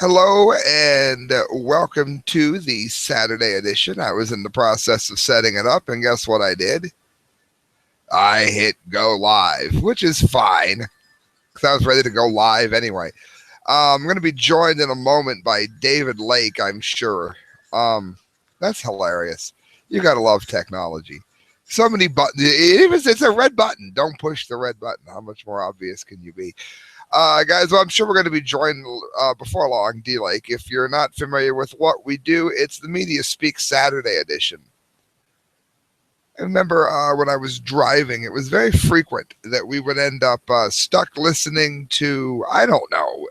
Hello and welcome to the Saturday edition. I was in the process of setting it up, and guess what I did? I hit go live, which is fine because I was ready to go live anyway. I'm going to be joined in a moment by David Lake, I'm sure. That's hilarious. You got to love technology. So many buttons. It's a red button. Don't push the red button. How much more obvious can you be? Guys, well, I'm sure we're going to be joined before long, D-Lake. If you're not familiar with what we do, it's the Media Speak Saturday edition. I remember when I was driving, it was very frequent that we would end up stuck listening to, I don't know,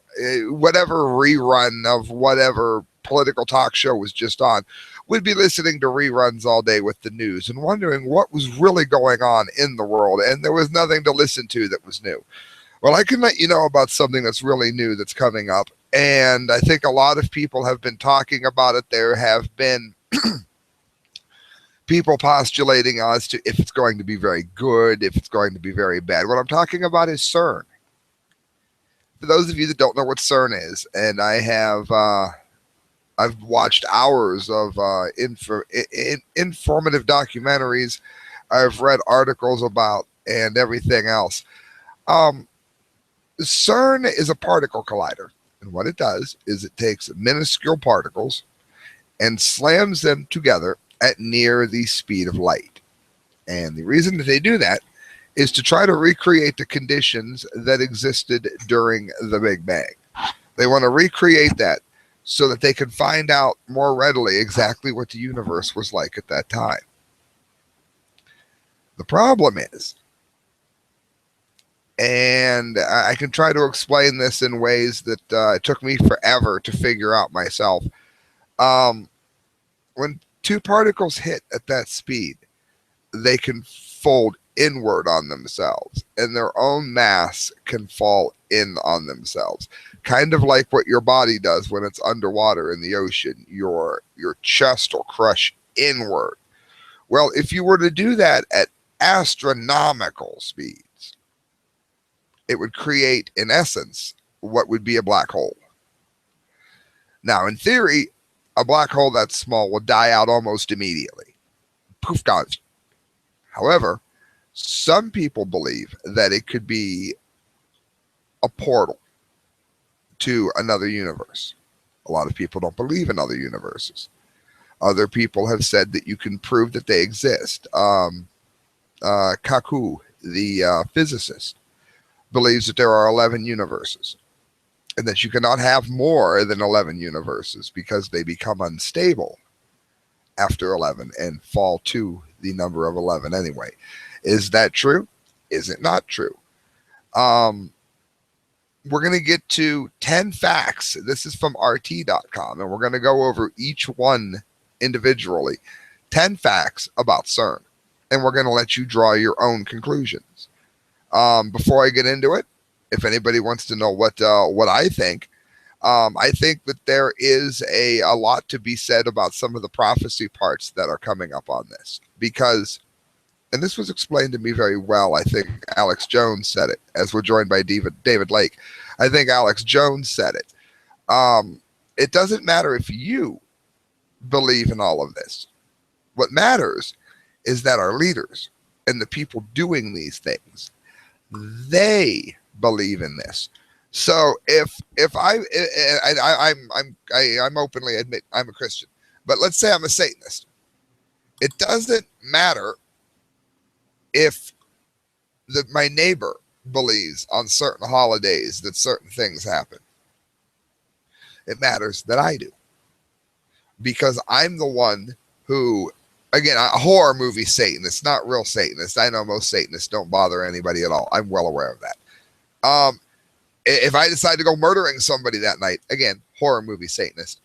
whatever rerun of whatever political talk show was just on. We'd be listening to reruns all day with the news and wondering what was really going on in the world, and there was nothing to listen to that was new. Well, I can let you know about something that's really new that's coming up, and I think a lot of people have been talking about it. There have been people postulating as to if it's going to be very good, if it's going to be very bad. What I'm talking about is Cern. For those of you that don't know what Cern is, and I've watched hours of informative documentaries, I've read articles about, and everything else. CERN is a particle collider, and what it does is it takes minuscule particles and slams them together at near the speed of light. And the reason that they do that is to try to recreate the conditions that existed during the Big Bang. They want to recreate that so that they can find out more readily exactly what the universe was like at that time. The problem is, and I can try to explain this in ways that it took me forever to figure out myself. When two particles hit at that speed, they can fold inward on themselves, and their own mass can fall in on themselves. Kind of like what your body does when it's underwater in the ocean. Your chest will crush inward. Well, if you were to do that at astronomical speeds, it would create, in essence, what would be a black hole. Now, in theory, a black hole that small will die out almost immediately. Poof, gone. However, some people believe that it could be a portal to another universe. A lot of people don't believe in other universes. Other people have said that you can prove that they exist. Kaku, the physicist, believes that there are 11 universes and that you cannot have more than 11 universes because they become unstable after 11 and fall to the number of 11 anyway. Is that true? Is it not true? We're going to get to 10 facts. This is from RT.com, and we're going to go over each one individually. 10 facts about CERN, and we're going to let you draw your own conclusions. Before I get into it, if anybody wants to know what I think that there is a lot to be said about some of the prophecy parts that are coming up on this. Because, and this was explained to me very well, I think Alex Jones said it, as we're joined by David Lake. I think Alex Jones said it. It doesn't matter if you believe in all of this. What matters is that our leaders and the people doing these things, they believe in this. So if I'm openly admit I'm a Christian, but let's say I'm a Satanist. It doesn't matter if my neighbor believes on certain holidays that certain things happen. It matters that I do, because I'm the one who, again, a horror movie Satanist, not real Satanist. I know most Satanists don't bother anybody at all. I'm well aware of that. If I decide to go murdering somebody that night, again, horror movie Satanist,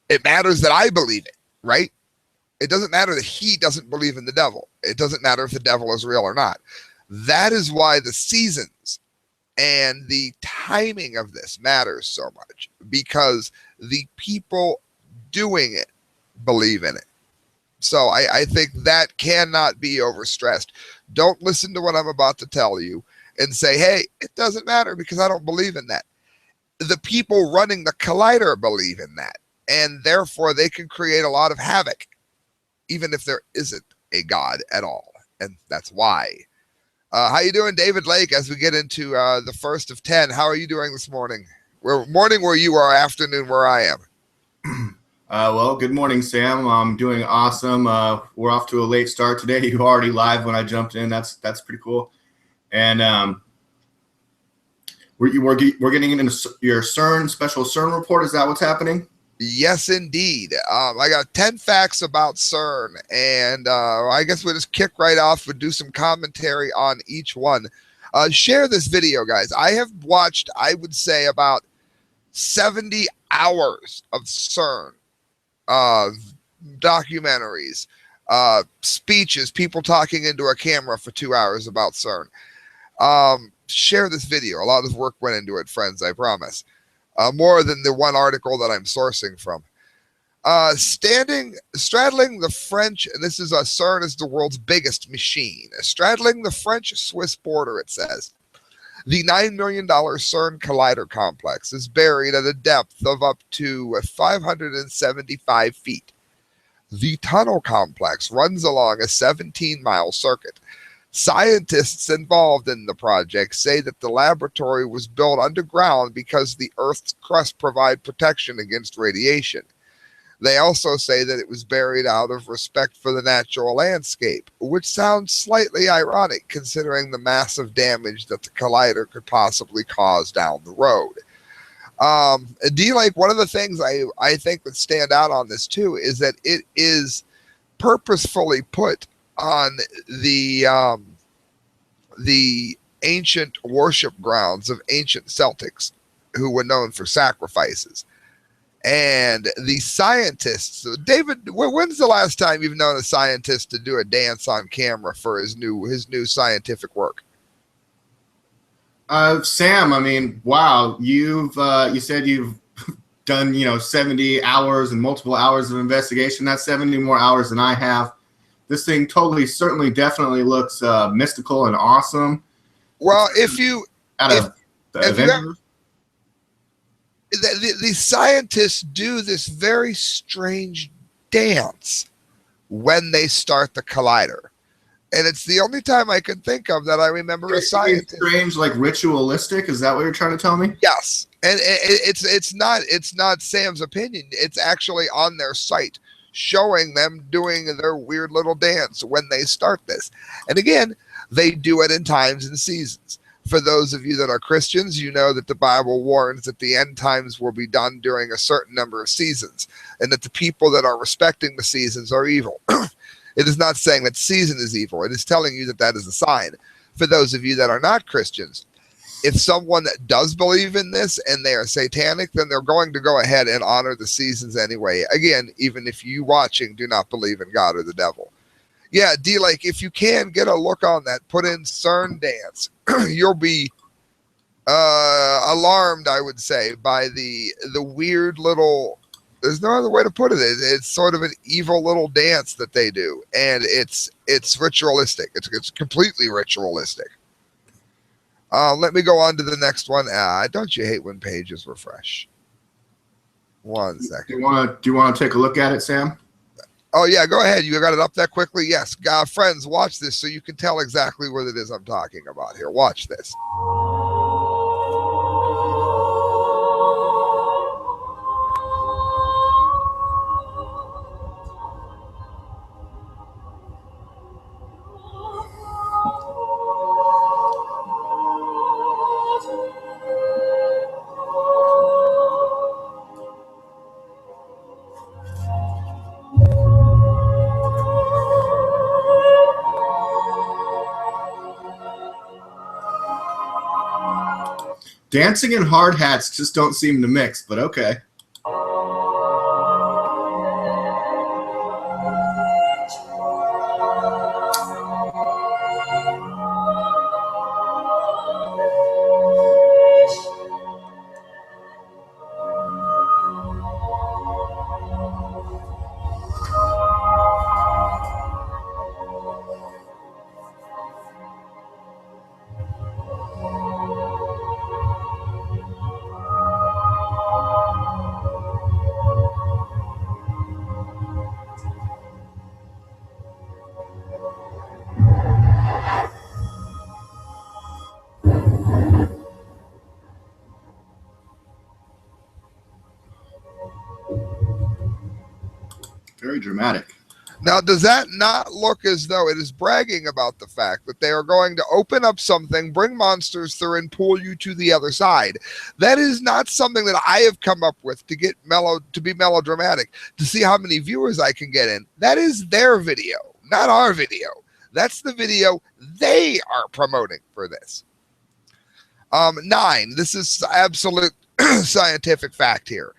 it matters that I believe it, right? It doesn't matter that he doesn't believe in the devil. It doesn't matter if the devil is real or not. That is why the seasons and the timing of this matters so much, because the people doing it believe in it. So I think that cannot be overstressed. Don't listen to what I'm about to tell you and say, hey, it doesn't matter because I don't believe in that. the people running the collider believe in that, and therefore they can create a lot of havoc, even if there isn't a God at all, and that's why. How you doing, David Lake? As we get into the first of 10, how are you doing this morning? Morning where you are, afternoon where I am. Well, good morning, Sam. I'm doing awesome. We're off to a late start today. You were already live when I jumped in. That's pretty cool. And we're getting into your Cern special Cern report. Is that what's happening? Yes, indeed. I got 10 facts about CERN, and I guess we'll just kick right off and do some commentary on each one. Share this video, guys. I have watched, I would say, about 70 hours of CERN documentaries, speeches, people talking into a camera for 2 hours about CERN. Share this video. A lot of work went into it, friends, I promise. More than the one article that I'm sourcing from. Straddling the French, this is CERN is the world's biggest machine. Straddling the French-Swiss border, it says. The $9 million CERN Collider Complex is buried at a depth of up to 575 feet. The tunnel complex runs along a 17-mile circuit. Scientists involved in the project say that the laboratory was built underground because the Earth's crust provides protection against radiation. They also say that it was buried out of respect for the natural landscape, which sounds slightly ironic considering the massive damage that the collider could possibly cause down the road. D-Lake, one of the things I think that stand out on this too is that it is purposefully put on the ancient worship grounds of ancient Celtics who were known for sacrifices. And the scientists, David, when's the last time you've known a scientist to do a dance on camera for his new scientific work? Sam, I mean, wow, you said you've done 70 hours and multiple hours of investigation. That's 70 more hours than I have. This thing certainly, definitely looks mystical and awesome. Well, the scientists do this very strange dance when they start the collider. And it's the only time I can think of that I remember a scientist. Strange, like ritualistic? Is that what you're trying to tell me? Yes. And it's not Sam's opinion. It's actually on their site, showing them doing their weird little dance when they start this. And again, they do it in times and seasons. For those of you that are Christians, you know that the Bible warns that the end times will be done during a certain number of seasons, and that the people that are respecting the seasons are evil. It is not saying that season is evil. It is telling you that that is a sign. For those of you that are not Christians, if someone does believe in this and they are satanic, then they're going to go ahead and honor the seasons anyway. Again, even if you watching do not believe in God or the devil. Yeah, D-Lake, if you can get a look on that, put in CERN dance. You'll be alarmed, I would say, by the weird little, there's no other way to put it. It's sort of an evil little dance that they do. And it's ritualistic. It's completely ritualistic. Let me go on to the next one. Don't you hate when pages refresh? 1 second. Do you want to take a look at it, Sam? Oh, yeah, go ahead. You got it up that quickly? Yes. Friends, watch this so you can tell exactly what it is I'm talking about here. Watch this. Dancing and hard hats just don't seem to mix, but okay. Very dramatic. Now, does that not look as though it is bragging about the fact that they are going to open up something, bring monsters through, and pull you to the other side? That is not something that I have come up with to be melodramatic, to see how many viewers I can get in. That is their video, not our video. That's the video they are promoting for this. 9. This is absolute scientific fact here.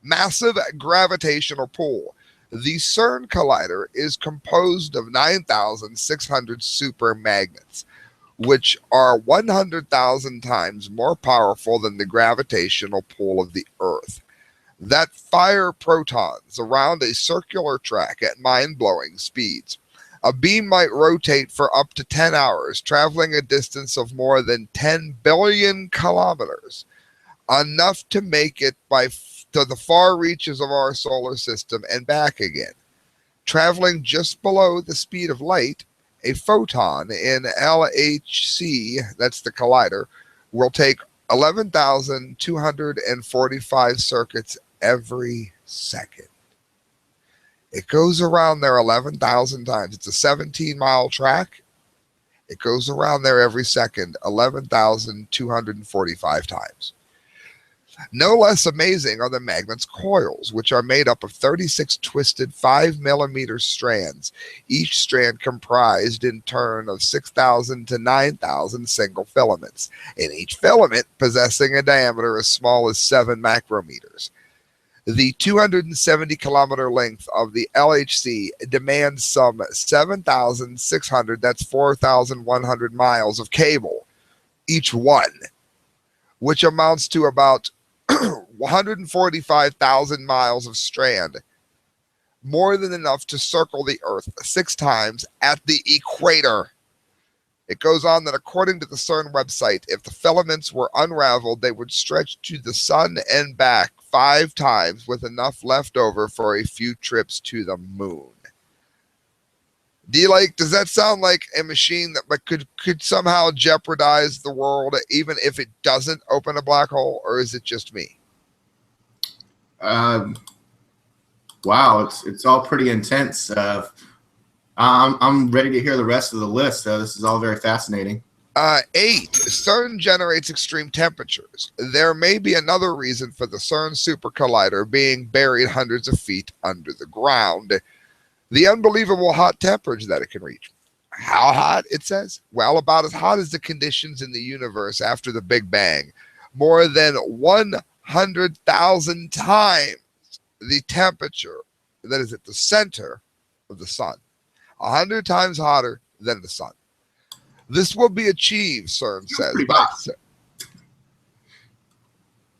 Massive gravitational pull. The Cern collider is composed of 9,600 super magnets, which are 100,000 times more powerful than the gravitational pull of the Earth, that fire protons around a circular track at mind-blowing speeds. A beam might rotate for up to 10 hours, traveling a distance of more than 10 billion kilometers, enough to make it to the far reaches of our solar system and back again. Traveling just below the speed of light, a photon in LHC, that's the collider, will take 11,245 circuits every second. It goes around there 11,000 times. It's a 17-mile track. It goes around there every second 11,245 times. No less amazing are the magnet's coils, which are made up of 36 twisted 5-millimeter strands, each strand comprised in turn of 6,000 to 9,000 single filaments, and each filament possessing a diameter as small as 7 micrometers. The 270-kilometer length of the LHC demands some 7,600, that's 4,100 miles of cable, each one, which amounts to about 145,000 miles of strand, more than enough to circle the Earth 6 times at the equator. It goes on that according to the CERN website, if the filaments were unraveled, they would stretch to the sun and back 5 times, with enough left over for a few trips to the moon. Does that sound like a machine that could somehow jeopardize the world, even if it doesn't open a black hole, or is it just me? Wow, it's all pretty intense. I'm ready to hear the rest of the list. This is all very fascinating. 8. CERN generates extreme temperatures. There may be another reason for the CERN super collider being buried hundreds of feet under the ground. The unbelievable hot temperature that it can reach. How hot, it says? Well, about as hot as the conditions in the universe after the Big Bang. More than 100,000 times the temperature that is at the center of the sun. 100 times hotter than the sun. This will be achieved, CERN says.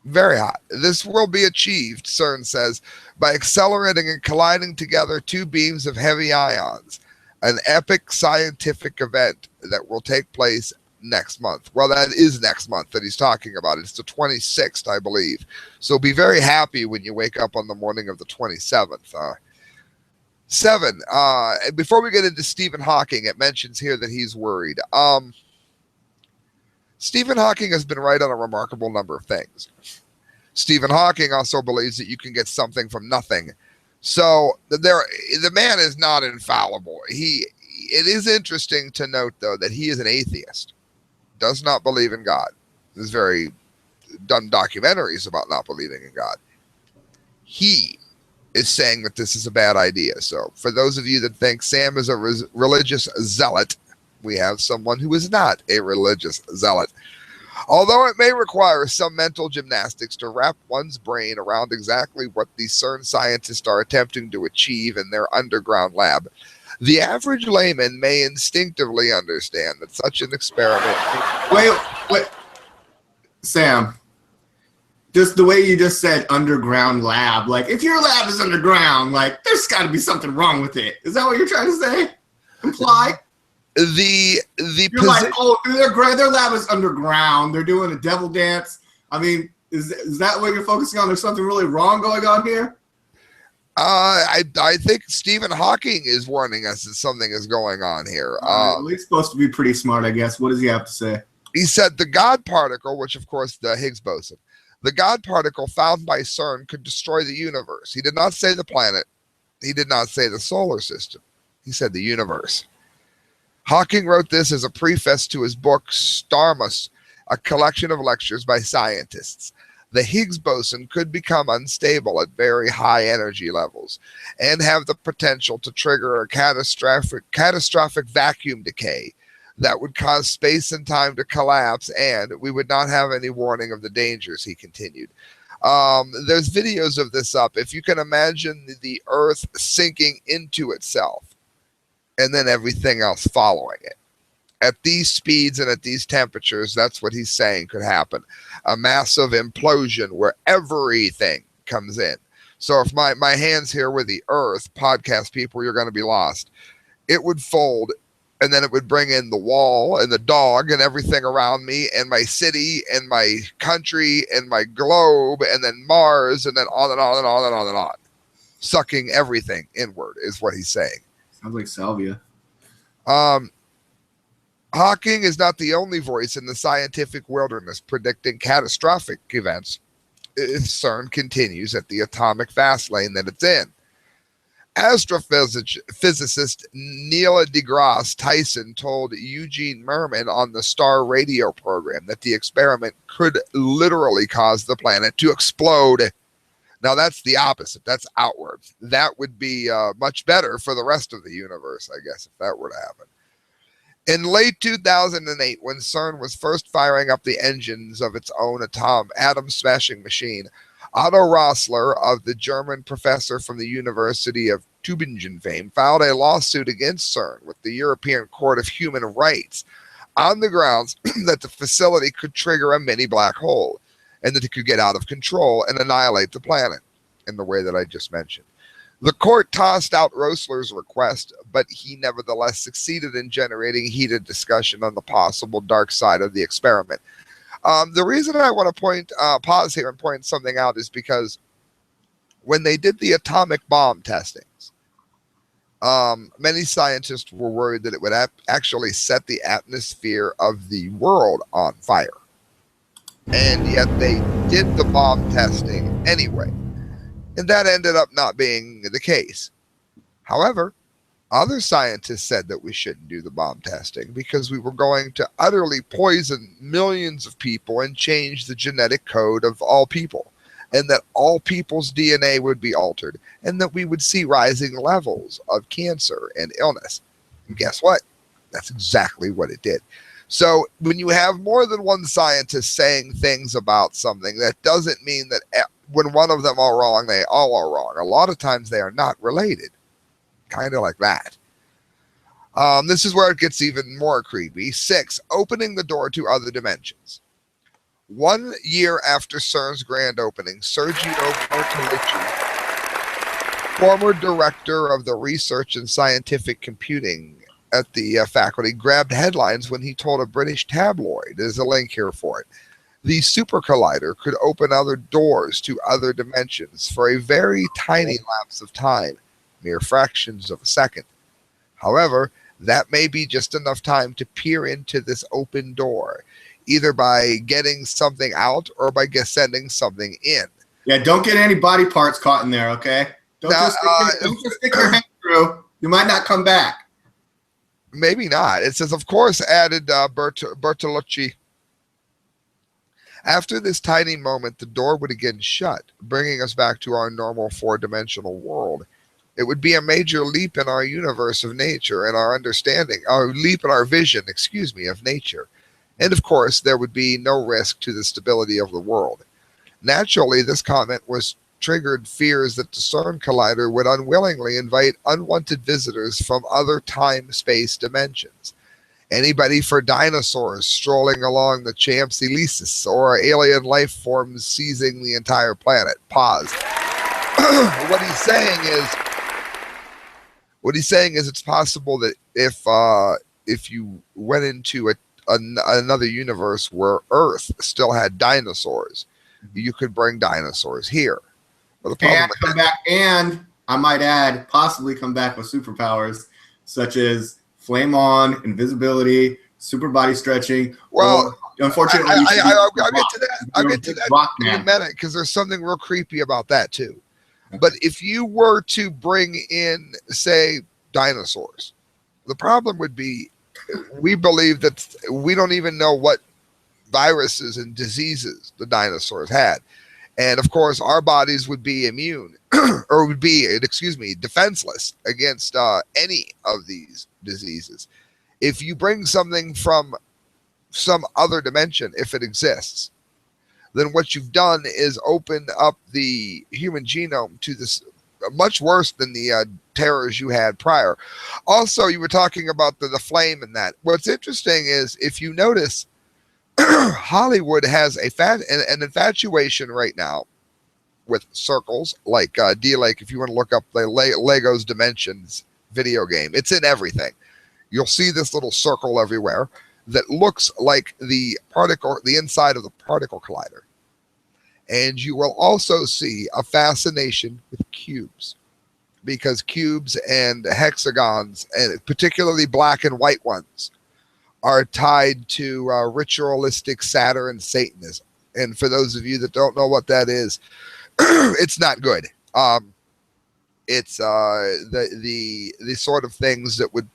Very hot. This will be achieved, CERN says, by accelerating and colliding together 2 beams of heavy ions, an epic scientific event that will take place next month. Well, that is next month that he's talking about. It's the 26th, I believe. So be very happy when you wake up on the morning of the 27th. 7. Before we get into Stephen Hawking, it mentions here that he's worried. Stephen Hawking has been right on a remarkable number of things. Stephen Hawking also believes that you can get something from nothing. So the man is not infallible. It is interesting to note, though, that he is an atheist, does not believe in God. He's done documentaries about not believing in God. He is saying that this is a bad idea. So for those of you that think Sam is a religious zealot, we have someone who is not a religious zealot. Although it may require some mental gymnastics to wrap one's brain around exactly what the CERN scientists are attempting to achieve in their underground lab, the average layman may instinctively understand that such an experiment... Wait. Sam, just the way you just said underground lab, like if your lab is underground, like there's got to be something wrong with it. Is that what you're trying to say? Imply? You're like, oh, their lab is underground. They're doing a devil dance. I mean, is that what you're focusing on? There's something really wrong going on here? I think Stephen Hawking is warning us that something is going on here. Well, he's supposed to be pretty smart, I guess. What does he have to say? He said the God particle, which of course the Higgs boson, the God particle found by CERN could destroy the universe. He did not say the planet. He did not say the solar system. He said the universe. Hawking wrote this as a preface to his book Starmus, a collection of lectures by scientists. The Higgs boson could become unstable at very high energy levels and have the potential to trigger a catastrophic vacuum decay that would cause space and time to collapse, and we would not have any warning of the dangers, he continued. There's videos of this up. If you can imagine the Earth sinking into itself and then everything else following it. At these speeds and at these temperatures, that's what he's saying could happen. A massive implosion where everything comes in. So if my hands here were the Earth, podcast people, you're going to be lost. It would fold, and then it would bring in the wall and the dog and everything around me and my city and my country and my globe and then Mars and then on and on and on and on and on. Sucking everything inward is what he's saying. Sounds like salvia. Hawking is not the only voice in the scientific wilderness predicting catastrophic events if Cern continues at the atomic fast lane that it's in. Astrophysicist Neil deGrasse Tyson told Eugene Merman on the Star radio program that the experiment could literally cause the planet to explode. Now, that's the opposite. That's outward. That would be much better for the rest of the universe, I guess, if that were to happen. In late 2008, when Cern was first firing up the engines of its own atom-smashing machine, Otto Rossler, of the German professor from the University of Tübingen fame, filed a lawsuit against Cern with the European Court of Human Rights on the grounds that the facility could trigger a mini black hole and that it could get out of control and annihilate the planet in the way that I just mentioned. The court tossed out Rossler's request, but he nevertheless succeeded in generating heated discussion on the possible dark side of the experiment. The reason I want to pause here and point something out is because when they did the atomic bomb testings, many scientists were worried that it would actually set the atmosphere of the world on fire. And yet they did the bomb testing anyway. And that ended up not being the case. However, other scientists said that we shouldn't do the bomb testing because we were going to utterly poison millions of people and change the genetic code of all people, and that all people's DNA would be altered, and that we would see rising levels of cancer and illness. And guess what? That's exactly what it did. So when you have more than one scientist saying things about something, that doesn't mean that when one of them are wrong, they all are wrong. A lot of times they are not related. Kind of like that. This is where it gets even more creepy. 6, opening the door to other dimensions. 1 year after CERN's grand opening, Sergio Bertolucci, former director of the Research and Scientific Computing at the faculty, grabbed headlines when he told a British tabloid, there's a link here for it, the super collider could open other doors to other dimensions for a very tiny lapse of time, mere fractions of a second. However, that may be just enough time to peer into this open door, either by getting something out or by sending something in. Yeah, don't get any body parts caught in there, okay? Don't just stick your hand through. You might not come back. Maybe not. It says, of course, added Bertolucci. After this tiny moment, the door would again shut, bringing us back to our normal 4-dimensional world. It would be a major leap in our universe of nature and our understanding, our leap in our vision, of nature. And of course, there would be no risk to the stability of the world. Naturally, this comment was triggered fears that the CERN collider would unwillingly invite unwanted visitors from other time-space dimensions. Anybody for dinosaurs strolling along the Champs-Élysées or alien life forms seizing the entire planet. Pause. What he's saying is it's possible that if you went into another universe where Earth still had dinosaurs, you could bring dinosaurs here. Well, and I might add, possibly come back with superpowers such as flame on, invisibility, super body stretching. Well, unfortunately, I'll get to that in a minute because there's something real creepy about that too. But if you were to bring in, say, dinosaurs, the problem would be we believe that we don't even know what viruses and diseases the dinosaurs had. And of course, our bodies would be immune or would be, excuse me, defenseless against any of these diseases. If you bring something from some other dimension, if it exists, then what you've done is open up the human genome to this much worse than the terrors you had prior. Also, you were talking about the flame and that. What's interesting is if you notice, Hollywood has an infatuation right now with circles, like D-Lake. If you want to look up the Legos Dimensions video game, it's in everything. You'll see this little circle everywhere that looks like the inside of the particle collider. And you will also see a fascination with cubes, because cubes and hexagons, and particularly black and white ones, are tied to ritualistic Saturn Satanism. And for those of you that don't know what that is, it's not good. It's the sort of things that would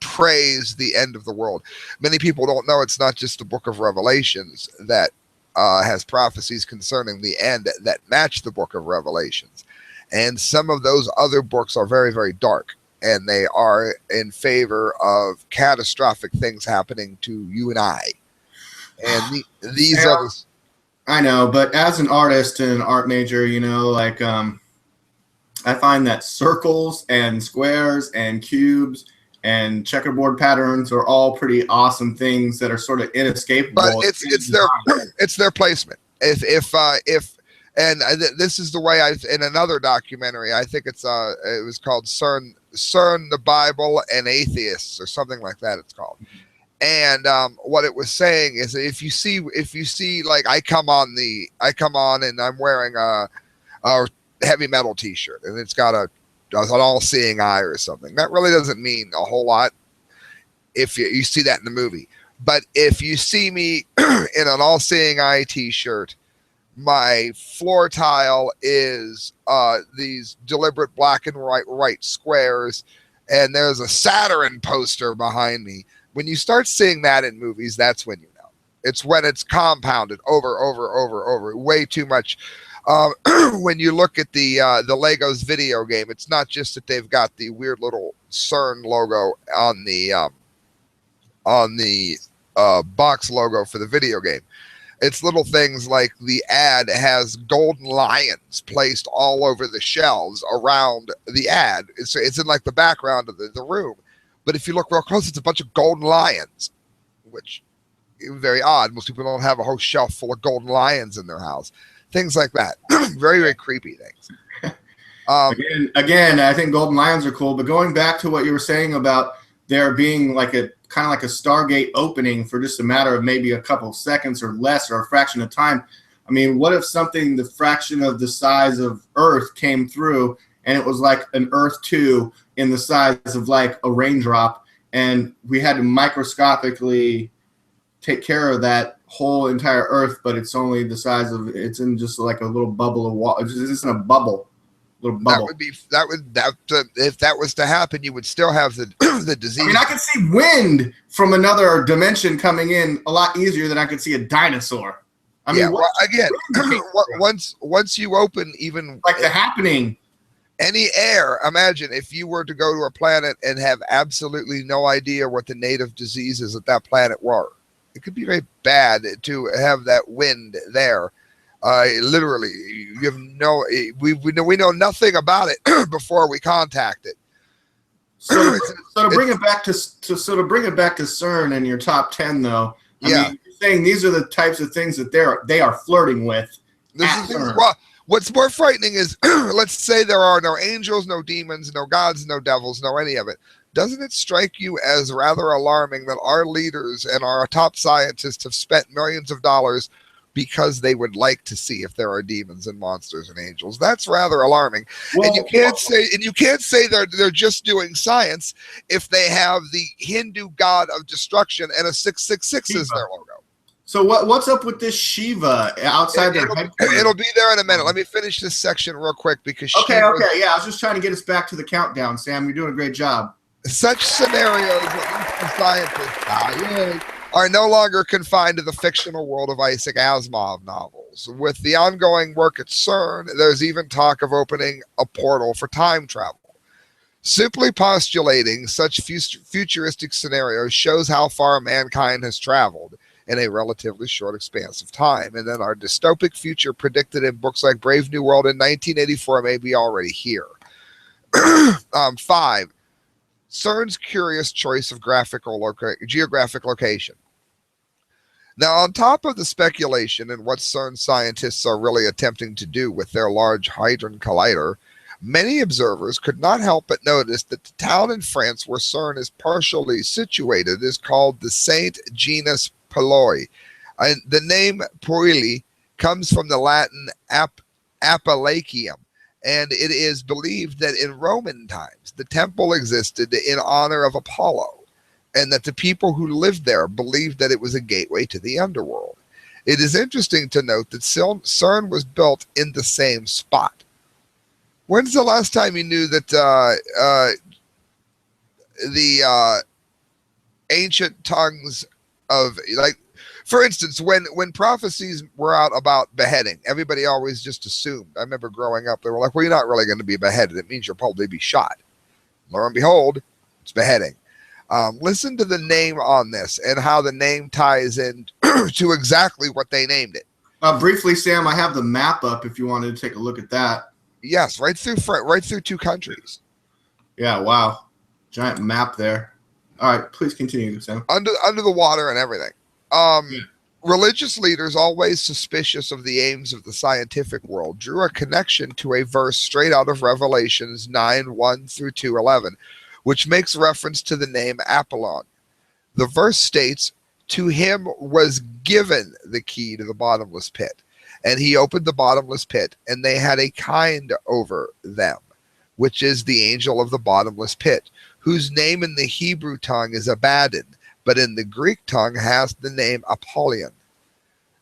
praise the end of the world. Many people don't know it's not just the book of Revelations that has prophecies concerning the end that match the book of Revelations. And some of those other books are very, very dark, and they are in favor of catastrophic things happening to you and I. And these are the... I know, but as an artist and an art major, you know, like I find that circles and squares and cubes and checkerboard patterns are all pretty awesome things that are sort of inescapable. But it's their placement. This is the way in another documentary, I think it was called Cern, the Bible and Atheists, or something like that. It's called. And what it was saying is that if you see like I come on and I'm wearing a heavy metal T-shirt and it's got an all-seeing eye or something, that really doesn't mean a whole lot if you see that in the movie. But if you see me in an all-seeing eye T-shirt, my floor tile is these deliberate black and white squares, and there's a Saturn poster behind me. When you start seeing that in movies, that's when you know. It's when it's compounded over, way too much. When you look at the Legos video game, it's not just that they've got the weird little Cern logo on the box logo for the video game. It's little things like the ad has golden lions placed all over the shelves around the ad. It's in like the background of the room. But if you look real close, it's a bunch of golden lions, which is very odd. Most people don't have a whole shelf full of golden lions in their house. Things like that. Very, very creepy things. Again, I think golden lions are cool. But going back to what you were saying about there being like a kind of like a Stargate opening for just a matter of maybe a couple of seconds or less, or a fraction of time. I mean, what if something the fraction of the size of Earth came through and it was like an Earth 2 in the size of like a raindrop, and we had to microscopically take care of that whole entire Earth, but it's only the size of, it's in just like a little bubble of water. It's just in a bubble. Little bubble. If that was to happen, you would still have the disease. I mean, I could see wind from another dimension coming in a lot easier than I could see a dinosaur. I mean, well, again, once you open even like the happening, any air. Imagine if you were to go to a planet and have absolutely no idea what the native diseases of that planet were. It could be very bad to have that wind there. Literally, you have we know nothing about it before we contact it. So to bring it back to Cern in your top 10, though. I mean, you're saying these are the types of things that they are flirting with. What's more frightening is, let's say there are no angels, no demons, no gods, no devils, no any of it. Doesn't it strike you as rather alarming that our leaders and our top scientists have spent millions of dollars because they would like to see if there are demons and monsters and angels? That's rather alarming. Well, and you can't say they're just doing science if they have the Hindu god of destruction and a 666 as their logo. So what's up with this Shiva outside their headquarters? It'll be there in a minute. Let me finish this section real quick because okay, yeah. I was just trying to get us back to the countdown, Sam. You're doing a great job. Such scenarios, at least scientists are no longer confined to the fictional world of Isaac Asimov novels. With the ongoing work at Cern, there's even talk of opening a portal for time travel. Simply postulating such futuristic scenarios shows how far mankind has traveled in a relatively short expanse of time. And then our dystopic future predicted in books like Brave New World in 1984 may be already here. 5. CERN's curious choice of geographic location. Now, on top of the speculation and what CERN scientists are really attempting to do with their Large Hadron Collider, many observers could not help but notice that the town in France where CERN is partially situated is called the Saint Genus Pilloi. And the name Puili comes from the Latin Appellacium, and it is believed that in Roman times the temple existed in honor of Apollo, and that the people who lived there believed that it was a gateway to the underworld. It is interesting to note that CERN was built in the same spot. When's the last time you knew that the ancient tongues of, like, for instance, when prophecies were out about beheading, everybody always just assumed. I remember growing up, they were like, well, you're not really going to be beheaded. It means you'll probably be shot. Lo and behold, it's beheading. Listen to the name on this and how the name ties in to exactly what they named it. Briefly, Sam, I have the map up if you wanted to take a look at that. Yes, right through 2 countries. Yeah, wow. Giant map there. All right, please continue, Sam. Under the water and everything. Religious leaders, always suspicious of the aims of the scientific world, drew a connection to a verse straight out of Revelations 9:1 through 2:11, which makes reference to the name Apollon. The verse states, "To him was given the key to the bottomless pit, and he opened the bottomless pit, and they had a kind over them, which is the angel of the bottomless pit, whose name in the Hebrew tongue is Abaddon, but in the Greek tongue has the name Apollyon."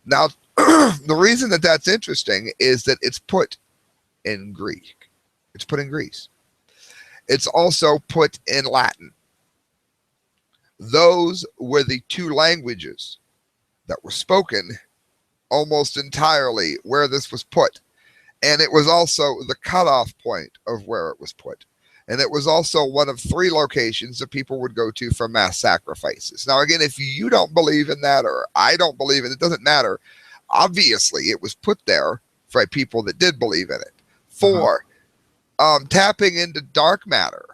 Now, the reason that that's interesting is that it's put in Greek. It's put in Greece. It's also put in Latin. Those were the 2 languages that were spoken almost entirely where this was put. And it was also the cutoff point of where it was put. And it was also one of 3 locations that people would go to for mass sacrifices. Now, again, if you don't believe in that or I don't believe in it, it doesn't matter. Obviously, it was put there for people that did believe in it. 4, tapping into dark matter.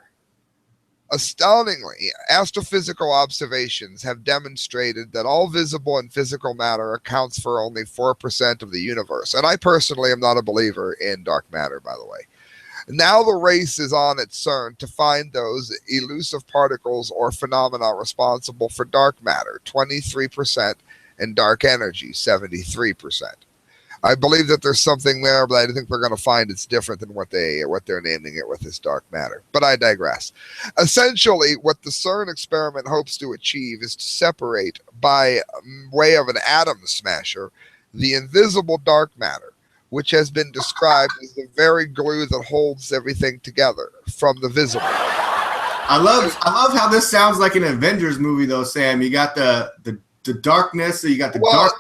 Astoundingly, astrophysical observations have demonstrated that all visible and physical matter accounts for only 4% of the universe. And I personally am not a believer in dark matter, by the way. Now the race is on at CERN to find those elusive particles or phenomena responsible for dark matter, 23%, and dark energy, 73%. I believe that there's something there, but I think they're going to find it's different than what they're naming it with this dark matter. But I digress. Essentially, what the CERN experiment hopes to achieve is to separate, by way of an atom smasher, the invisible dark matter, which has been described as the very glue that holds everything together, from the visible. I love how this sounds like an Avengers movie, though, Sam. You got the darkness, you got the dark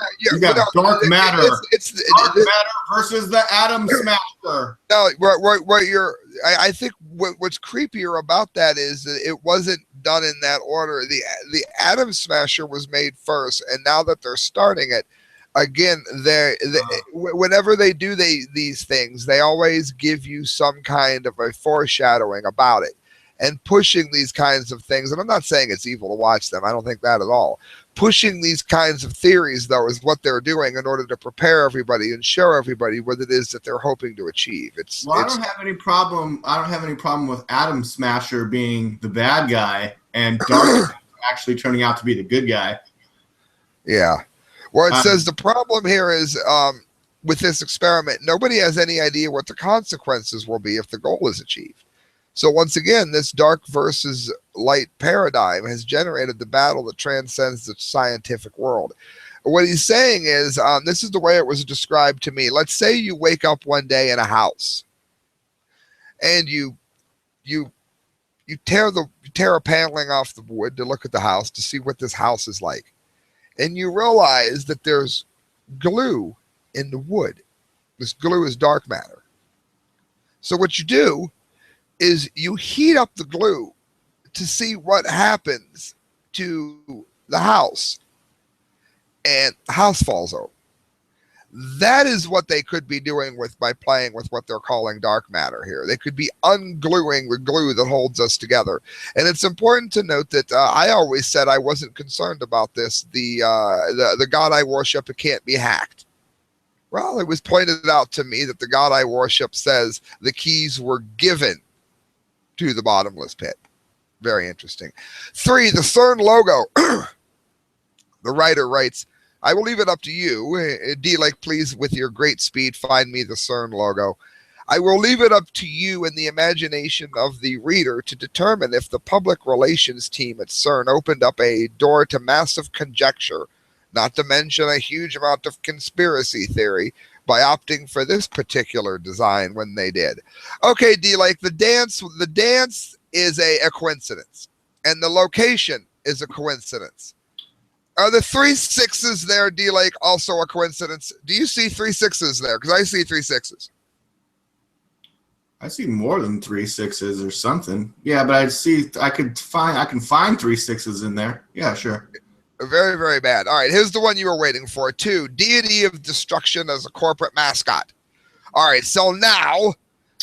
matter. It's dark matter versus the atom smasher. No, I think what's creepier about that is that it wasn't done in that order. The atom smasher was made first, and now that they're starting it, again, whenever they do these things, they always give you some kind of a foreshadowing about it and pushing these kinds of things. And I'm not saying it's evil to watch them. I don't think that at all. Pushing these kinds of theories, though, is what they're doing in order to prepare everybody and show everybody what it is that they're hoping to achieve. I don't have any problem with Atom Smasher being the bad guy and Dark actually turning out to be the good guy. Yeah. Well, it says the problem here is with this experiment, nobody has any idea what the consequences will be if the goal is achieved. So once again, this dark versus light paradigm has generated the battle that transcends the scientific world. What he's saying is, this is the way it was described to me. Let's say you wake up one day in a house, and you tear a paneling off the wood to look at the house to see what this house is like, and you realize that there's glue in the wood. This glue is dark matter. So what you do is you heat up the glue to see what happens to the house, and the house falls over. That is what they could be doing by playing with what they're calling dark matter here. They could be ungluing the glue that holds us together. And it's important to note that I always said I wasn't concerned about this. The God I worship, it can't be hacked. Well, it was pointed out to me that the God I worship says the keys were given to the bottomless pit. Very interesting. 3, the Cern logo. The writer writes, I will leave it up to you. D-Lake, please, with your great speed, find me the Cern logo. I will leave it up to you and the imagination of the reader to determine if the public relations team at Cern opened up a door to massive conjecture, not to mention a huge amount of conspiracy theory, by opting for this particular design when they did. Okay, D-Lake, the dance is a coincidence, and the location is a coincidence. Are the 3 6s there, D-Lake, also a coincidence? Do you see 3 6s there? Because I see 3 6s. I see more than 3 6s or something. Yeah, but I can find 3 6s in there. Yeah, sure. Very, very bad. All right, here's the one you were waiting for. 2, deity of destruction as a corporate mascot. All right, so now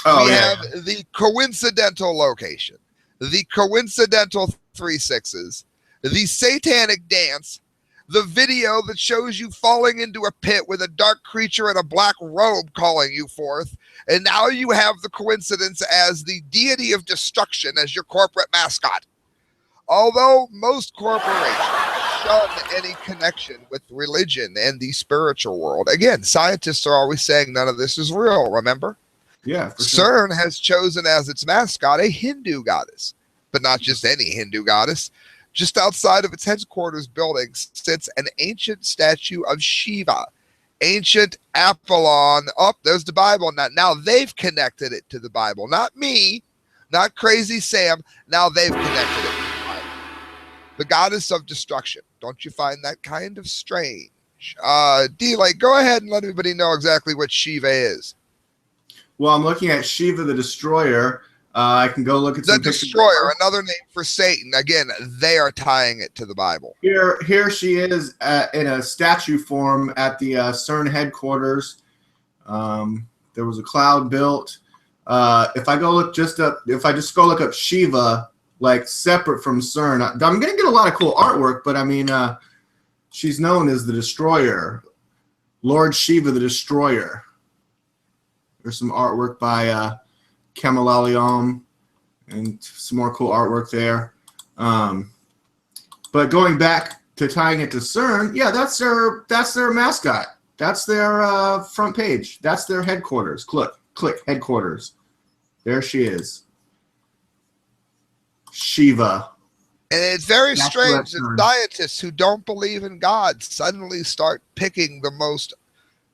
we have the coincidental location, the coincidental 3 6s, the satanic dance, the video that shows you falling into a pit with a dark creature in a black robe calling you forth, and now you have the coincidence as the deity of destruction as your corporate mascot. Although most corporations shun any connection with religion and the spiritual world, again, scientists are always saying none of this is real, remember? Yeah, for sure. CERN has chosen as its mascot a Hindu goddess, but not just any Hindu goddess. Just outside of its headquarters building sits an ancient statue of Shiva, ancient Apollon. Oh, there's the Bible. Now they've connected it to the Bible. Not me, not Crazy Sam. Now they've connected it to the Bible. The goddess of destruction. Don't you find that kind of strange? D-Lake, go ahead and let everybody know exactly what Shiva is. Well, I'm looking at Shiva the Destroyer. I can go look at the Destroyer, another name for Satan. Again, they are tying it to the Bible. Here she is in a statue form at the CERN headquarters. There was a cloud built. If I just go look up Shiva, like separate from CERN, I'm going to get a lot of cool artwork. But I mean, she's known as the Destroyer, Lord Shiva the Destroyer. There's some artwork by Kamalaliam and some more cool artwork there. But going back to tying it to CERN, yeah, that's their mascot. That's their front page. That's their headquarters. Click headquarters. There she is. Shiva. And it's very strange that scientists who don't believe in God suddenly start picking the most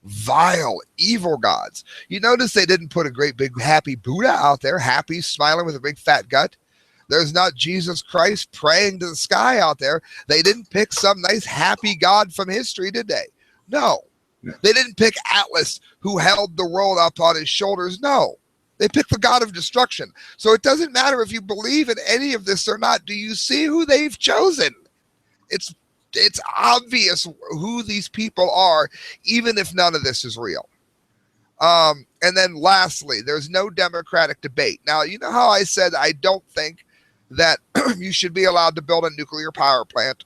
vile, evil gods. You notice they didn't put a great big happy Buddha out there, happy, smiling with a big fat gut. There's not Jesus Christ praying to the sky out there. They didn't pick some nice happy God from history, did they? No. They didn't pick Atlas, who held the world up on his shoulders. No. They picked the God of destruction. So it doesn't matter if you believe in any of this or not. Do you see who they've chosen? It's obvious who these people are, even if none of this is real. And then lastly, there's no democratic debate. Now, you know how I said I don't think that you should be allowed to build a nuclear power plant,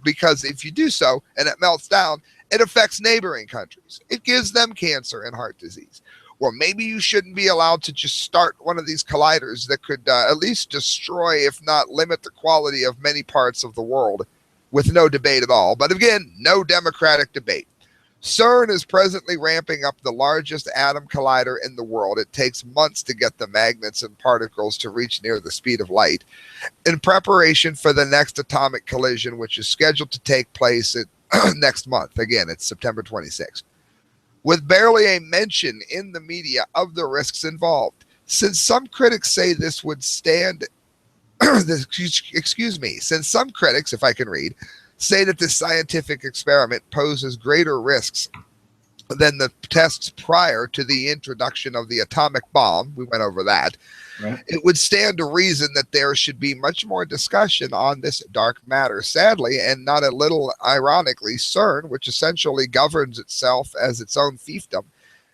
because if you do so and it melts down, it affects neighboring countries. It gives them cancer and heart disease. Well, maybe you shouldn't be allowed to just start one of these colliders that could at least destroy, if not limit, the quality of many parts of the world with no debate at all. But again, no democratic debate. CERN is presently ramping up the largest atom collider in the world. It takes months to get the magnets and particles to reach near the speed of light in preparation for the next atomic collision, which is scheduled to take place at next month. Again, it's September 26th. With barely a mention in the media of the risks involved. Since some critics say this would stand, since some critics, if I can read, say that this scientific experiment poses greater risks than the tests prior to the introduction of the atomic bomb, we went over that, Right. it would stand to reason that there should be much more discussion on this dark matter. Sadly, and not a little ironically, CERN, which essentially governs itself as its own fiefdom,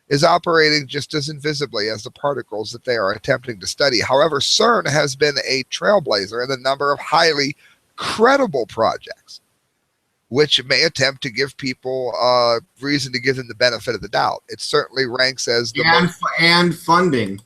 is operating just as invisibly as the particles that they are attempting to study. However, CERN has been a trailblazer in a number of highly credible projects, which may attempt to give people reason to give them the benefit of the doubt. It certainly ranks as the and funding.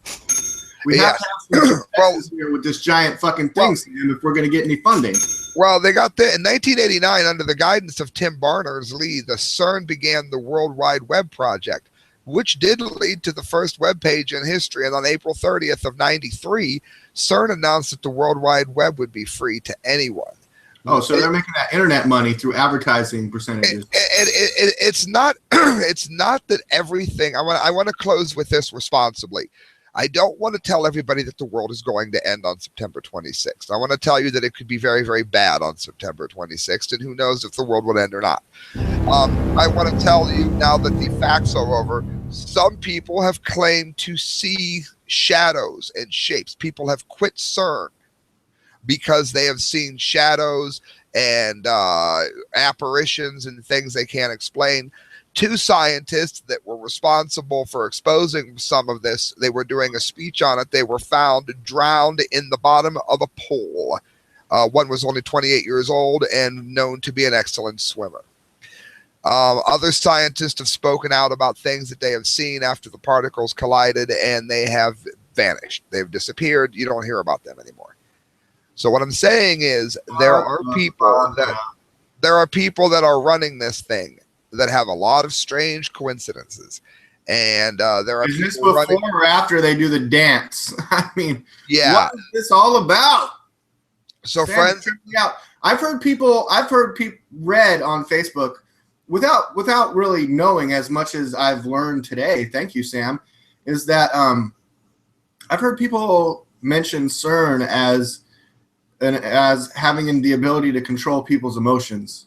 We have to have some successes here with this giant fucking thing, Sam, if we're going to get any funding. Well, they got in 1989, under the guidance of Tim Berners-Lee, the CERN began the World Wide Web project, which did lead to the first web page in history. And on April 30th of 93, CERN announced that the World Wide Web would be free to anyone. Oh, so they're making that internet money through advertising percentages. It's not. It's not that everything. I want to close with this responsibly. I don't want to tell everybody that the world is going to end on September 26th. I want to tell you that it could be very, very bad on September 26th, and who knows if the world will end or not. I want to tell you now that the facts are over. Some people have claimed to see shadows and shapes. People have quit CERN because they have seen shadows and apparitions and things they can't explain. Two scientists that were responsible for exposing some of this, they were doing a speech on it. They were found drowned in the bottom of a pool. One was only 28 years old and known to be an excellent swimmer. Other scientists have spoken out about things that they have seen after the particles collided, and they have vanished. They've disappeared. You don't hear about them anymore. So what I'm saying is there are people that are running this thing that have a lot of strange coincidences, and there are is this people before or after they do the dance? I mean, yeah, what is this all about? So, Sam, friends, I've heard people read on Facebook without really knowing as much as I've learned today. Thank you, Sam. Is that I've heard people mention CERN as having the ability to control people's emotions.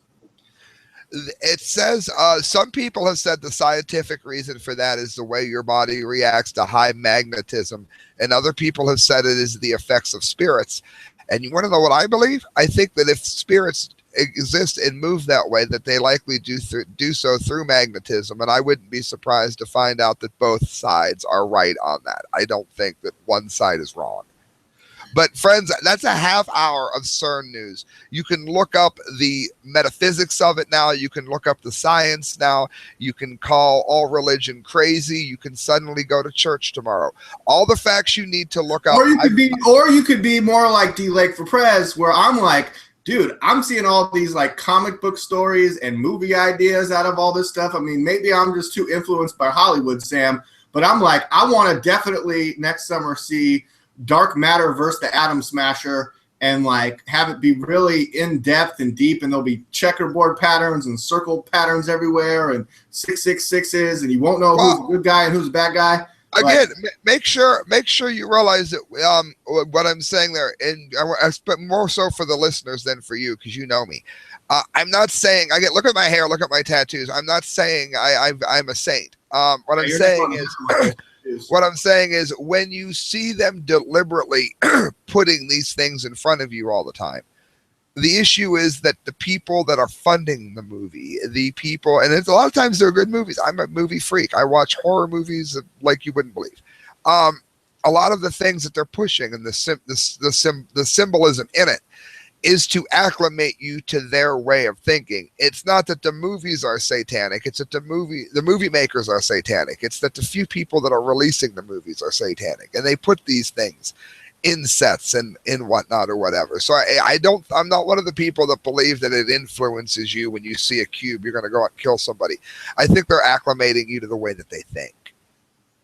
It says some people have said the scientific reason for that is the way your body reacts to high magnetism, and other people have said it is the effects of spirits. And you want to know what I believe? I think that if spirits exist and move that way, that they likely do so through magnetism, and I wouldn't be surprised to find out that both sides are right on that. I don't think that one side is wrong. But friends, that's a half hour of CERN news. You can look up the metaphysics of it now. You can look up the science now. You can call all religion crazy. You can suddenly go to church tomorrow. All the facts you need to look up. Or you could be more like D. Lake for Prez, where I'm like, dude, I'm seeing all these like comic book stories and movie ideas out of all this stuff. I mean, maybe I'm just too influenced by Hollywood, Sam, but I'm like, I want to definitely next summer see Dark Matter versus the Atom Smasher and like have it be really in depth and deep, and there'll be checkerboard patterns and circle patterns everywhere and 666s, and you won't know who's a good guy and who's a bad guy. Again, make sure you realize that what I'm saying there, and I spent more so for the listeners than for you because you know me. I'm not saying look at my hair, look at my tattoos. I'm not saying I'm a saint. What I'm saying is when you see them deliberately putting these things in front of you all the time, the issue is that the people that are funding the movie, the people, and it's a lot of times they're good movies. I'm a movie freak. I watch horror movies like you wouldn't believe. A lot of the things that they're pushing and the symbolism in it is to acclimate you to their way of thinking. It's not that the movies are satanic. It's that the movie makers are satanic. It's that the few people that are releasing the movies are satanic, and they put these things in sets and in whatnot or whatever. So I'm not one of the people that believe that it influences you when you see a cube, you're going to go out and kill somebody. I think they're acclimating you to the way that they think.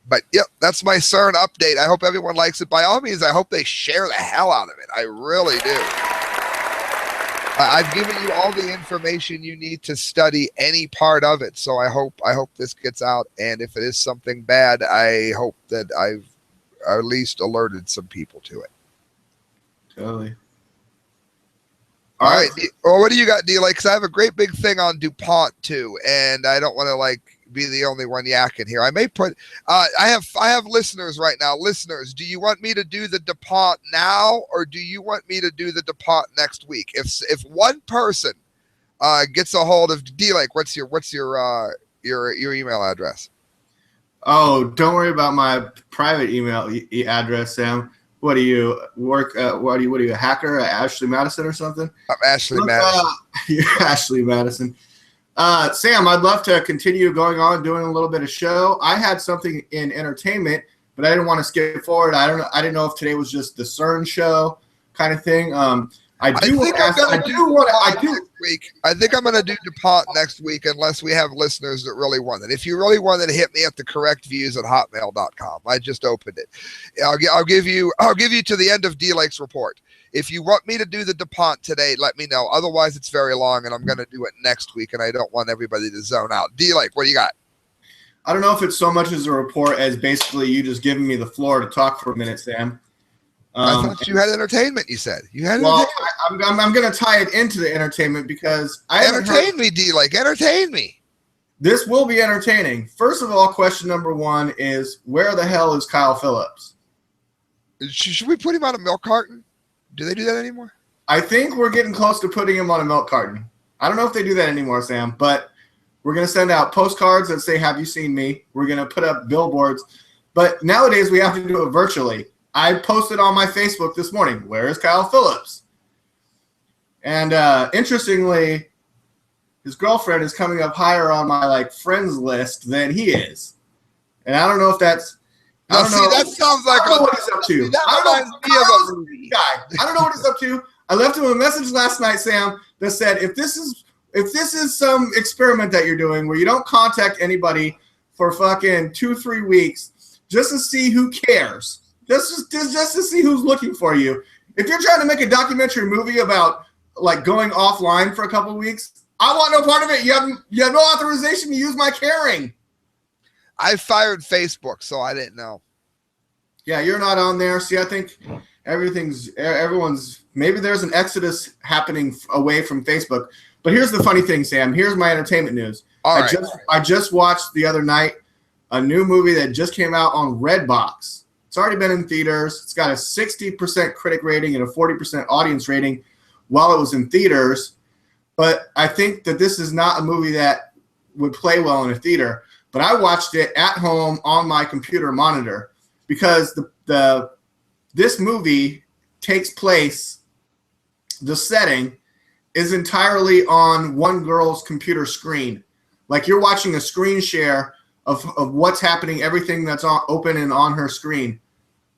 But yep, that's my CERN update. I hope everyone likes it. By all means, I hope they share the hell out of it. I really do. I've given you all the information you need to study any part of it. So I hope this gets out. And if it is something bad, I hope that I've at least alerted some people to it. Totally. All right. Well, what do you got, D? Like, because I have a great big thing on DuPont too, and I don't want to like be the only one yakking here. I may put. I have listeners right now. Listeners, do you want me to do the DuPont now, or do you want me to do the DuPont next week? If one person gets a hold of D, like, what's your email address? Oh, don't worry about my private email address, Sam. What do you work? What are you, a hacker at Ashley Madison or something? I'm Ashley Madison. You're Ashley Madison. Sam, I'd love to continue going on doing a little bit of show. I had something in entertainment, but I didn't want to skip forward. I didn't know if today was just the Cern show kind of thing. I think I'm going to do DuPont next week unless we have listeners that really want it. If you really want it, hit me at thecorrectviews@hotmail.com. I just opened it. I'll give you to the end of D-Lake's report. If you want me to do the DuPont today, let me know. Otherwise, it's very long, and I'm going to do it next week, and I don't want everybody to zone out. D-Lake, what do you got? I don't know if it's so much as a report as basically you just giving me the floor to talk for a minute, Sam. I thought you had entertainment. You said you had. Well, I'm going to tie it into the entertainment because entertain me, D-Lake. Entertain me. This will be entertaining. First of all, question number one is, where the hell is Kyle Phillips? Should we put him on a milk carton? Do they do that anymore? I think we're getting close to putting him on a milk carton. I don't know if they do that anymore, Sam, but we're going to send out postcards that say, "Have you seen me?" We're going to put up billboards. But nowadays, we have to do it virtually. I posted on my Facebook this morning, "Where is Kyle Phillips?" And interestingly, his girlfriend is coming up higher on my friends list than he is. And I don't know if that's I don't know. That sounds like I don't know what he's up to. I don't know what he's up to. I left him a message last night, Sam, that said, if this is some experiment that you're doing where you don't contact anybody for fucking 2-3 weeks just to see who cares, just to see who's looking for you. If you're trying to make a documentary movie about going offline for a couple of weeks, I want no part of it. You have no authorization to use my caring. I fired Facebook, so I didn't know. Yeah, you're not on there. See, I think everyone's maybe there's an exodus happening away from Facebook. But here's the funny thing, Sam. Here's my entertainment news. I just watched the other night a new movie that just came out on Redbox. It's already been in theaters. It's got a 60% critic rating and a 40% audience rating while it was in theaters. But I think that this is not a movie that would play well in a theater. But I watched it at home on my computer monitor because this movie takes place, the setting is entirely on one girl's computer screen. Like you're watching a screen share of what's happening, everything that's open and on her screen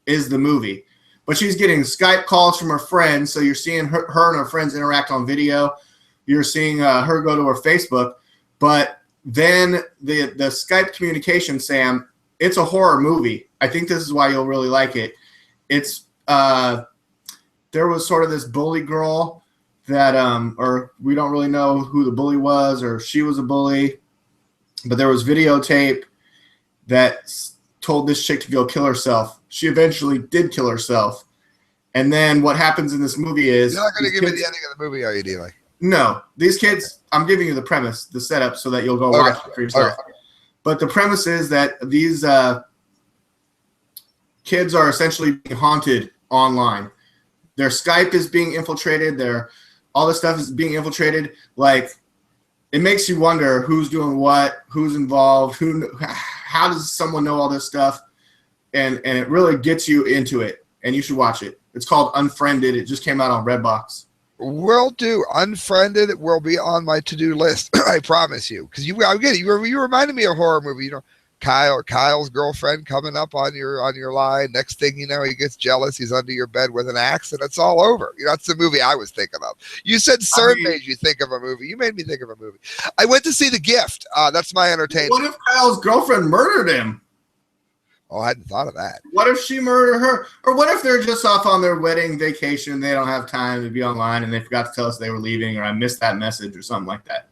is the movie. But she's getting Skype calls from her friends, so you're seeing her and her friends interact on video. You're seeing her go to her Facebook. But then the Skype communication, Sam, it's a horror movie. I think this is why you'll really like it. It's there was sort of this bully girl that or we don't really know who the bully was, or she was a bully, but there was videotape that told this chick to go kill herself. She eventually did kill herself. And then what happens in this movie is... You're not going to give me the ending of the movie, are you, D-Like? No. These kids, I'm giving you the premise, the setup, so that you'll go watch it for yourself. Okay. But the premise is that these kids are essentially being haunted online. Their Skype is being infiltrated. All this stuff is being infiltrated. It makes you wonder who's doing what, who's involved, how does someone know all this stuff, and it really gets you into it, and you should watch it. It's called Unfriended. It just came out on Redbox. Will do. Unfriended will be on my to-do list. I promise you, because you reminded me of a horror movie. You know, Kyle's girlfriend coming up on your line. Next thing you know, he gets jealous. He's under your bed with an axe, and it's all over. That's the movie I was thinking of. You said Cern made you think of a movie. You made me think of a movie. I went to see The Gift. That's my entertainment. What if Kyle's girlfriend murdered him? Oh, I hadn't thought of that. What if she murdered her? Or what if they're just off on their wedding vacation, they don't have time to be online, and they forgot to tell us they were leaving, or I missed that message or something like that?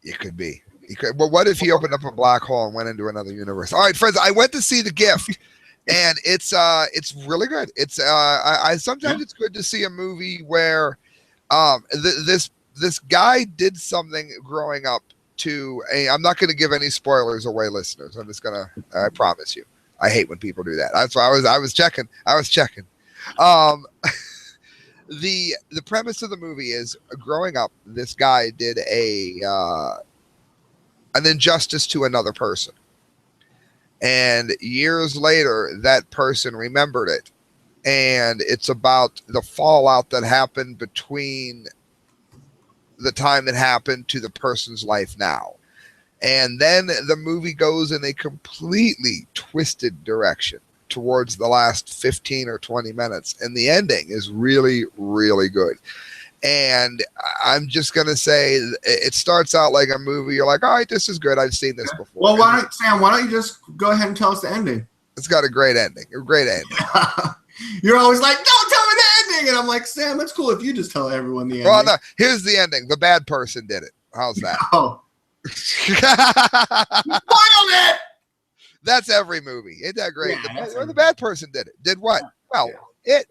It could be. Well, what if he opened up a black hole and went into another universe? All right, friends, I went to see The Gift, and it's really good. It's sometimes it's good to see a movie where this guy did something growing up I'm not going to give any spoilers away, listeners. I promise you. I hate when people do that. That's why I was checking. The premise of the movie is, growing up, this guy did an injustice to another person. And years later, that person remembered it. And it's about the fallout that happened between the time it happened to the person's life now. And then the movie goes in a completely twisted direction towards the last 15 or 20 minutes. And the ending is really, really good. And I'm just going to say, it starts out like a movie. You're like, all right, this is good. I've seen this before. Well, Sam, why don't you just go ahead and tell us the ending? It's got a great ending. You're always like, don't tell me the ending. And I'm like, Sam, it's cool if you just tell everyone the ending. Well, no, here's the ending. The bad person did it. How's that? Oh. Spoiled it! That's every movie. Ain't that great? Yeah, the bad person did it. Did what? Well, it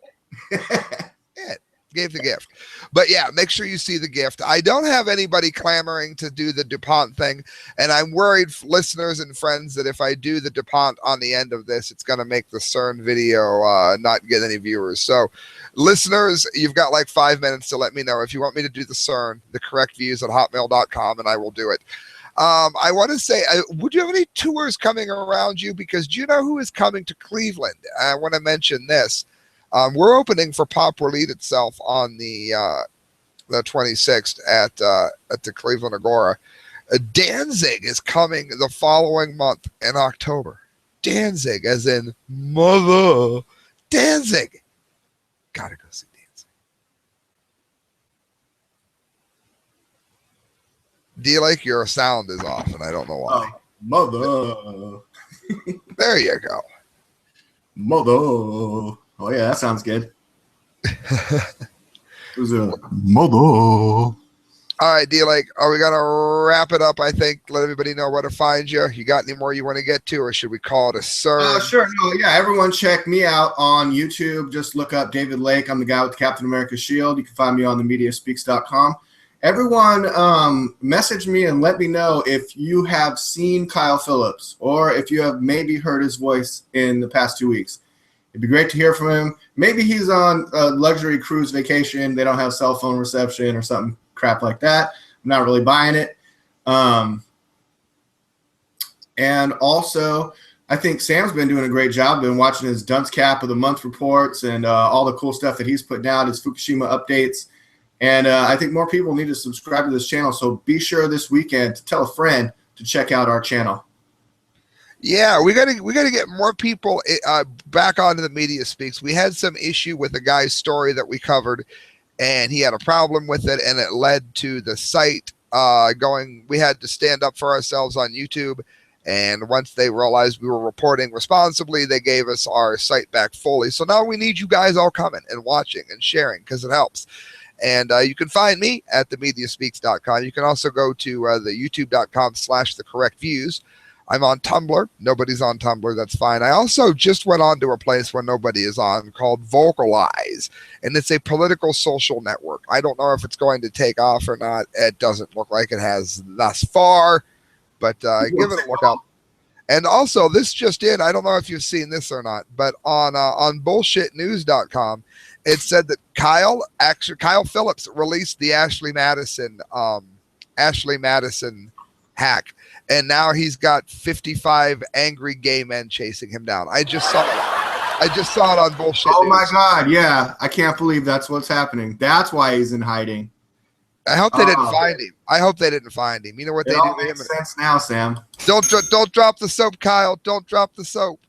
gave the gift. But yeah, make sure you see The Gift. I don't have anybody clamoring to do the DuPont thing, and I'm worried, listeners and friends, that if I do the DuPont on the end of this, it's going to make the Cern video not get any viewers. So listeners, you've got like 5 minutes to let me know if you want me to do the Cern, the correct views at hotmail.com, and I will do it. I want to say, would you have any tours coming around you? Because do you know who is coming to Cleveland? I want to mention this. We're opening for Pop Will Eat Itself on the 26th at the Cleveland Agora. Danzig is coming the following month in October. Danzig, as in mother. Danzig. Gotta go see Danzig. Do you like your sound is off, and I don't know why. Mother. There you go. Mother. Oh, yeah, that sounds good. Mother. All right, D-Lake, are we going to wrap it up, I think? Let everybody know where to find you. You got any more you want to get to, or should we call it a Cern? Sure. No, yeah, everyone check me out on YouTube. Just look up David Lake. I'm the guy with the Captain America shield. You can find me on the mediaspeaks.com. Everyone message me and let me know if you have seen Kyle Phillips, or if you have maybe heard his voice in the past 2 weeks. It'd be great to hear from him. Maybe he's on a luxury cruise vacation. They don't have cell phone reception or something crap like that. I'm not really buying it. And also, I think Sam's been doing a great job. Been watching his Dunce Cap of the Month reports and all the cool stuff that he's putting out, his Fukushima updates. And I think more people need to subscribe to this channel. So be sure this weekend to tell a friend to check out our channel. Yeah, we gotta get more people back onto the Media Speaks. We had some issue with a guy's story that we covered, and he had a problem with it, and it led to the site going. We had to stand up for ourselves on YouTube, and once they realized we were reporting responsibly, they gave us our site back fully. So now we need you guys all coming and watching and sharing, because it helps. And you can find me at themediaspeaks.com. You can also go to the youtube.com/thecorrectviews. I'm on Tumblr. Nobody's on Tumblr. That's fine. I also just went on to a place where nobody is on called Vocalize, and it's a political social network. I don't know if it's going to take off or not. It doesn't look like it has thus far, but give it a look out. And also, this just in, I don't know if you've seen this or not, but on bullshitnews.com, it said that Kyle Phillips released the Ashley Madison hack. And now he's got 55 angry gay men chasing him down. I just saw it on Bullshit News. My God, yeah. I can't believe that's what's happening. That's why he's in hiding. I hope they didn't find him. I hope they didn't find him. You know what they do to him? Makes sense now, Sam. Don't drop the soap, Kyle. Don't drop the soap.